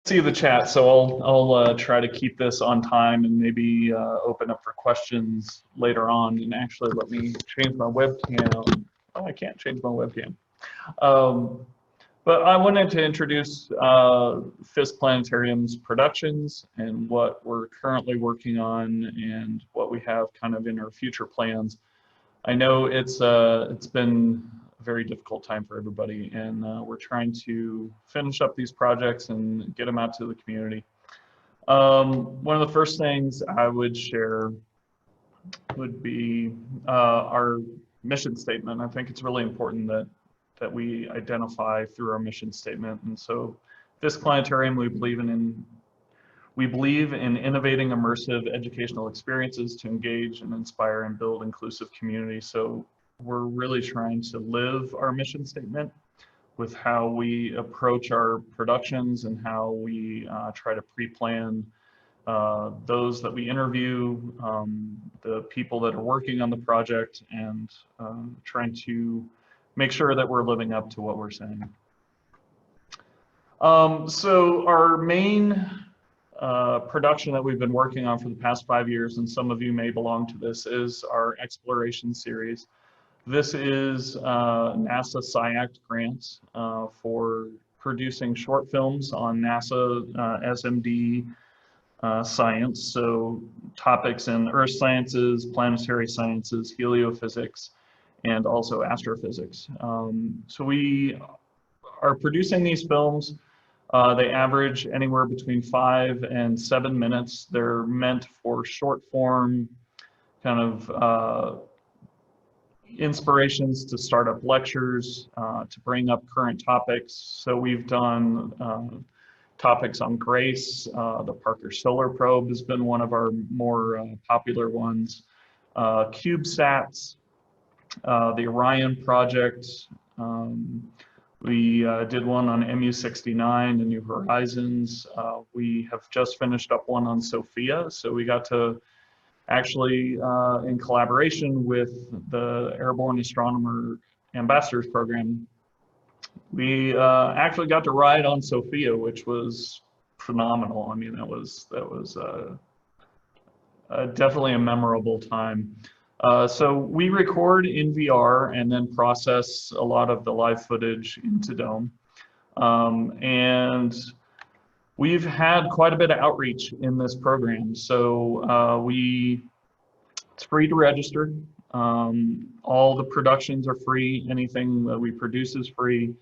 see the chat, so I'll try to keep this on time and maybe open up for questions later on. And actually, let me change my webcam. Oh, I can't change my webcam. But I wanted to introduce Fiske Planetarium's productions and what we're currently working on and what we have kind of in our future plans. I know it's been a very difficult time for everybody, and we're trying to finish up these projects and get them out to the community. One of the first things I would share would be our mission statement. I think it's really important that we identify through our mission statement. And so Fiske Planetarium, we believe in innovating immersive educational experiences to engage and inspire and build inclusive communities. So we're really trying to live our mission statement with how we approach our productions and how we try to pre-plan those that we interview, the people that are working on the project, and trying to make sure that we're living up to what we're saying. So our main production that we've been working on for the past 5 years, and some of you may belong to this, is our exploration series. This is NASA SciAct grant for producing short films on NASA SMD science, so topics in earth sciences, planetary sciences, heliophysics, and also astrophysics. So we are producing these films. They average anywhere between 5 and 7 minutes. They're meant for short form kind of inspirations to start up lectures, to bring up current topics. So we've done topics on grace. The Parker Solar Probe has been one of our more popular ones. CubeSats, the Orion Project. We did one on MU69, the New Horizons. We have just finished up one on Sophia. So we got to actually, in collaboration with the Airborne Astronomer Ambassadors Program, we actually got to ride on Sophia, which was phenomenal. I mean, that was definitely a memorable time. So we record in VR and then process a lot of the live footage into Dome. And we've had quite a bit of outreach in this program. So it's free to register. All the productions are free. Anything that we produce is free.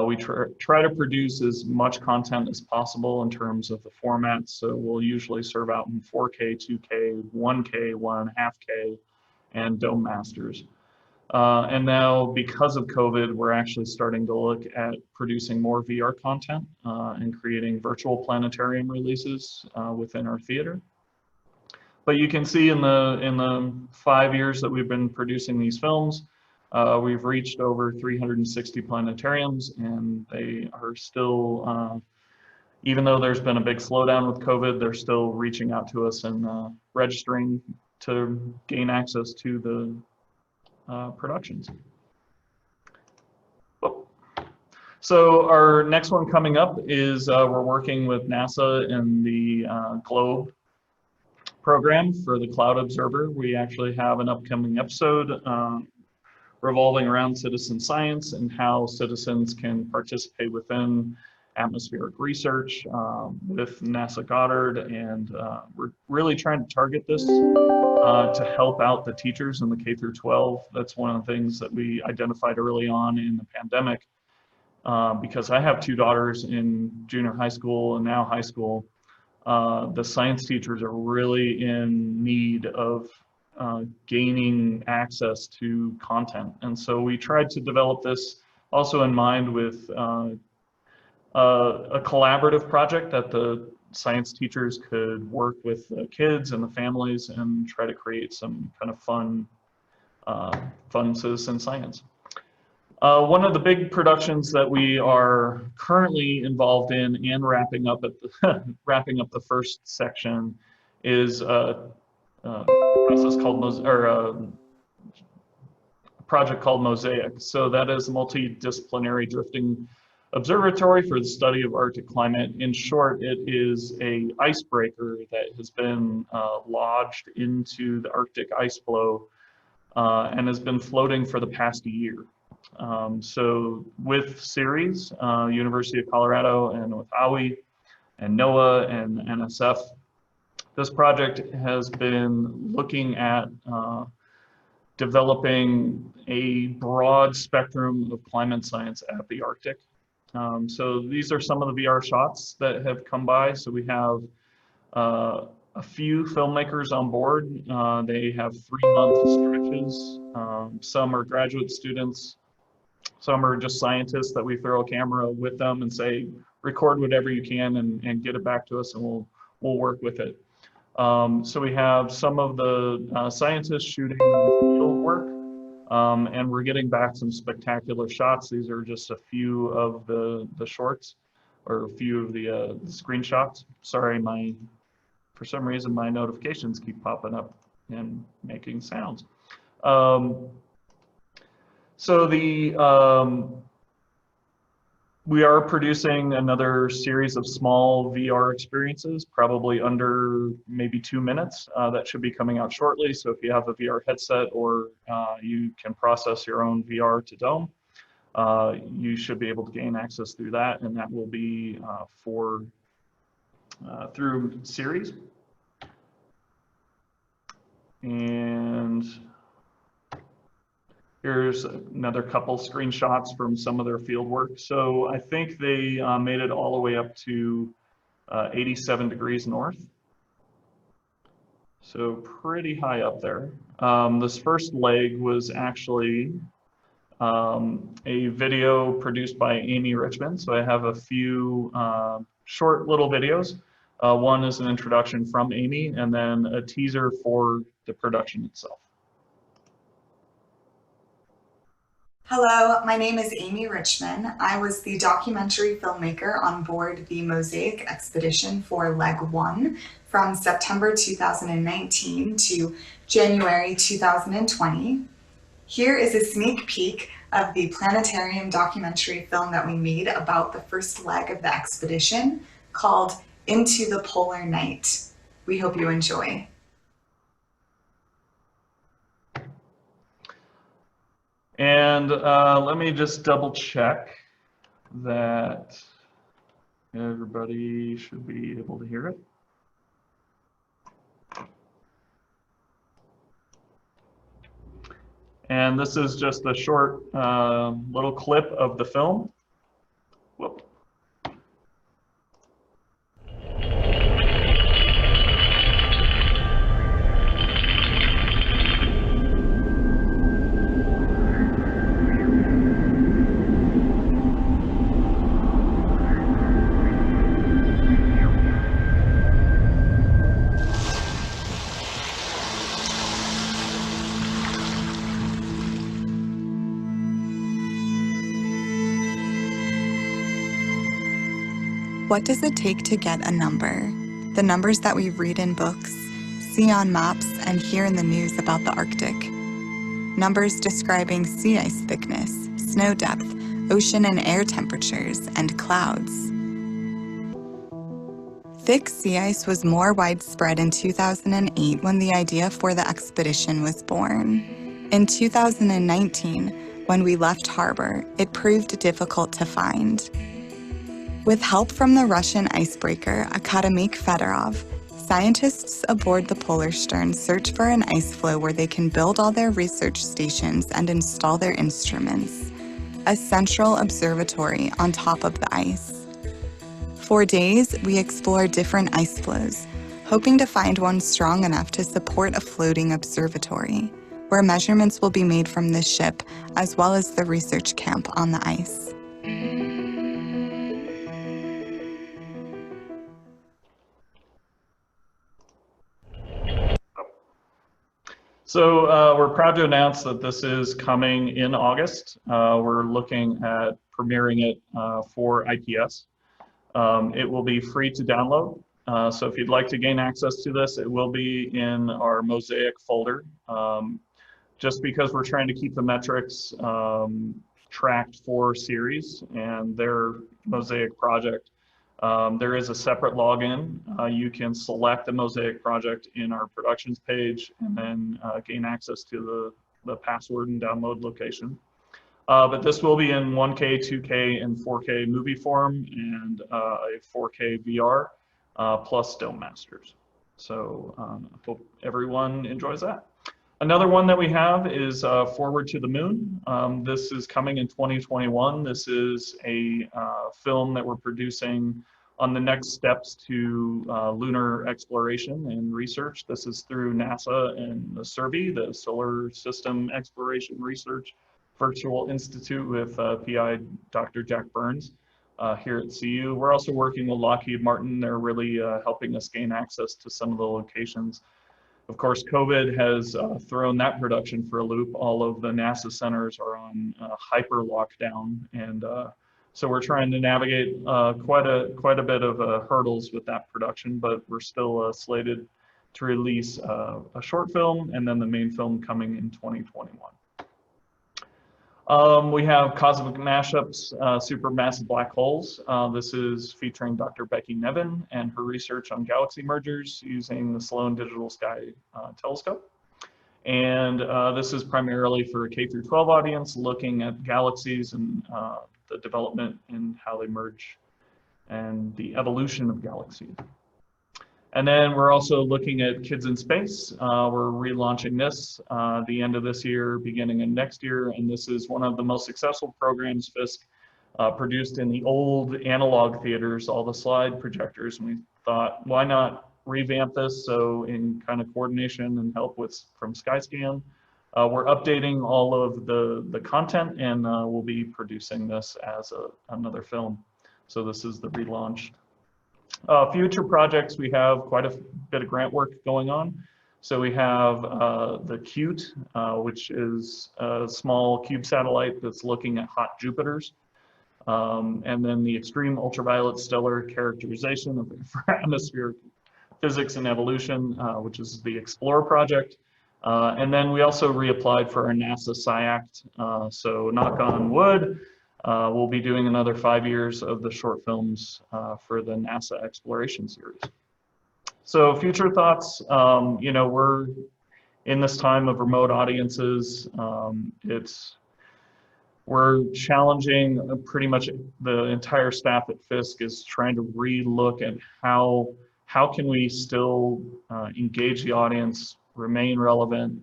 We try to produce as much content as possible in terms of the format. So we'll usually serve out in 4K, 2K, 1K, 1.5K, and Dome Masters. And now, because of COVID, we're actually starting to look at producing more VR content and creating virtual planetarium releases within our theater. But you can see in the 5 years that we've been producing these films, we've reached over 360 planetariums, and they are still, even though there's been a big slowdown with COVID, they're still reaching out to us and registering to gain access to the productions. So our next one coming up is we're working with NASA in the GLOBE program for the Cloud Observer. We actually have an upcoming episode revolving around citizen science and how citizens can participate within atmospheric research with NASA Goddard, and we're really trying to target this to help out the teachers in the K through 12. That's one of the things that we identified early on in the pandemic, because I have 2 daughters in junior high school and now high school. The science teachers are really in need of gaining access to content, and so we tried to develop this also in mind with a collaborative project that the science teachers could work with the kids and the families and try to create some kind of fun citizen science. One of the big productions that we are currently involved in and wrapping up the first section is a process called a project called Mosaic. So that is a multidisciplinary drifting observatory for the study of Arctic climate. In short, it is a icebreaker that has been lodged into the Arctic ice flow and has been floating for the past year. So with CERES, University of Colorado, and with AWI and NOAA and NSF, this project has been looking at developing a broad spectrum of climate science at the Arctic. So these are some of the VR shots that have come by. So we have a few filmmakers on board. They have 3-month stretches. Some are graduate students. Some are just scientists that we throw a camera with them and say, record whatever you can and get it back to us, and we'll work with it. So we have some of the scientists shooting field work, and we're getting back some spectacular shots. These are just a few of the shorts, or a few of the screenshots. Sorry, for some reason my notifications keep popping up and making sounds. So we are producing another series of small VR experiences, probably under maybe 2 minutes. That should be coming out shortly. So if you have a VR headset, or you can process your own VR to Dome, you should be able to gain access through that, and that will be through CERES. And here's another couple screenshots from some of their field work. So I think they made it all the way up to 87 degrees north. So pretty high up there. This first leg was actually a video produced by Amy Richmond. So I have a few short little videos. One is an introduction from Amy, and then a teaser for the production itself. Hello, my name is Amy Richmond. I was the documentary filmmaker on board the Mosaic expedition for Leg 1 from September 2019 to January 2020. Here is a sneak peek of the planetarium documentary film that we made about the first leg of the expedition, called Into the Polar Night. We hope you enjoy. And let me just double check that everybody should be able to hear it. And this is just a short little clip of the film. Whoop. What does it take to get a number? The numbers that we read in books, see on maps, and hear in the news about the Arctic. Numbers describing sea ice thickness, snow depth, ocean and air temperatures, and clouds. Thick sea ice was more widespread in 2008 when the idea for the expedition was born. In 2019, when we left harbor, it proved difficult to find. With help from the Russian icebreaker Akademik Fedorov, scientists aboard the Polarstern search for an ice floe where they can build all their research stations and install their instruments, a central observatory on top of the ice. For days, we explored different ice floes, hoping to find one strong enough to support a floating observatory, where measurements will be made from the ship as well as the research camp on the ice. So we're proud to announce that this is coming in August. We're looking at premiering it for IPS. It will be free to download. So if you'd like to gain access to this, it will be in our Mosaic folder. Just because we're trying to keep the metrics Tract 4 series and their Mosaic project. There is a separate login. You can select the Mosaic project in our productions page and then gain access to the password and download location. But this will be in 1K, 2K, and 4K movie form and a 4K VR plus Dome Masters. So I hope everyone enjoys that. Another one that we have is Forward to the Moon. This is coming in 2021. This is a film that we're producing on the next steps to lunar exploration and research. This is through NASA and the SSERB, the Solar System Exploration Research Virtual Institute with PI Dr. Jack Burns here at CU. We're also working with Lockheed Martin. They're really helping us gain access to some of the locations. Of course, COVID has thrown that production for a loop. All of the NASA centers are on hyper lockdown, and so we're trying to navigate quite a bit of hurdles with that production, but we're still slated to release a short film and then the main film coming in 2021. We have Cosmic Mashups, Supermassive Black Holes. This is featuring Dr. Becky Nevin and her research on galaxy mergers using the Sloan Digital Sky Telescope. And this is primarily for a K through 12 audience looking at galaxies and the development and how they merge and the evolution of galaxies. And then we're also looking at Kids in Space. We're relaunching this the end of this year, beginning of next year. And this is one of the most successful programs Fiske produced in the old analog theaters, all the slide projectors. And we thought, why not revamp this? So in kind of coordination and help from Skyscan, we're updating all of the content and we'll be producing this as another film. So this is the relaunch. Future projects, we have quite a bit of grant work going on. So we have the CUTE, which is a small cube satellite that's looking at hot Jupiters. And then the Extreme Ultraviolet Stellar Characterization for Atmospheric Physics and Evolution, which is the EXPLORE project. And then we also reapplied for our NASA SciAct. So knock on wood. We'll be doing another 5 years of the short films for the NASA exploration series. So future thoughts, you know, we're in this time of remote audiences. We're challenging pretty much the entire staff at Fiske is trying to re-look at how can we still engage the audience, remain relevant,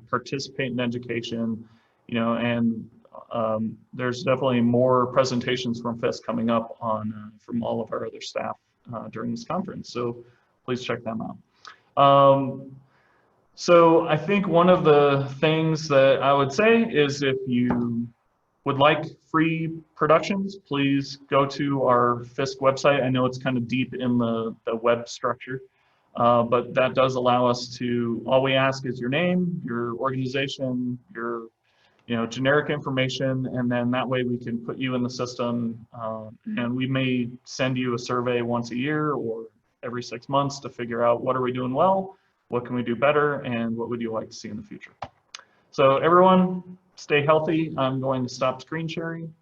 participate in education, you know, and there's definitely more presentations from Fiske coming up on from all of our other staff during this conference. So please check them out. So I think one of the things that I would say is if you would like free productions, please go to our Fiske website. I know it's kind of deep in the web structure, but that does allow us to, all we ask is your name, your organization, your generic information, and then that way we can put you in the system, and we may send you a survey once a year or every 6 months to figure out what are we doing well, what can we do better, and what would you like to see in the future. So everyone, stay healthy. I'm going to stop screen sharing,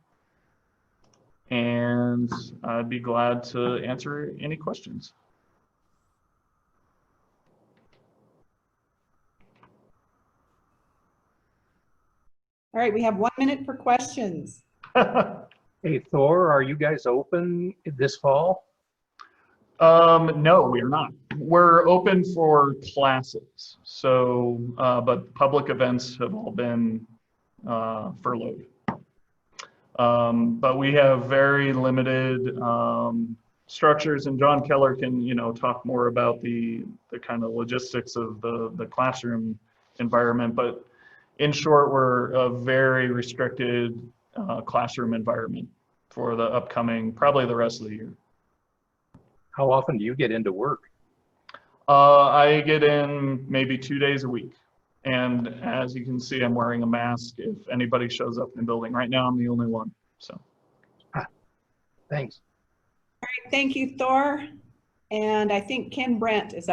and I'd be glad to answer any questions. All right, we have 1 minute for questions. Hey, Thor, are you guys open this fall? No, we are not. We're open for classes. So, but public events have all been furloughed. But we have very limited structures, and John Keller can, talk more about the kind of logistics of the classroom environment. But in short, we're a very restricted classroom environment for the upcoming, probably the rest of the year. How often do you get into work? I get in maybe 2 days a week. And as you can see, I'm wearing a mask if anybody shows up in the building. Right now, I'm the only one, so. Thanks. All right, thank you, Thor. And I think Ken Brandt is up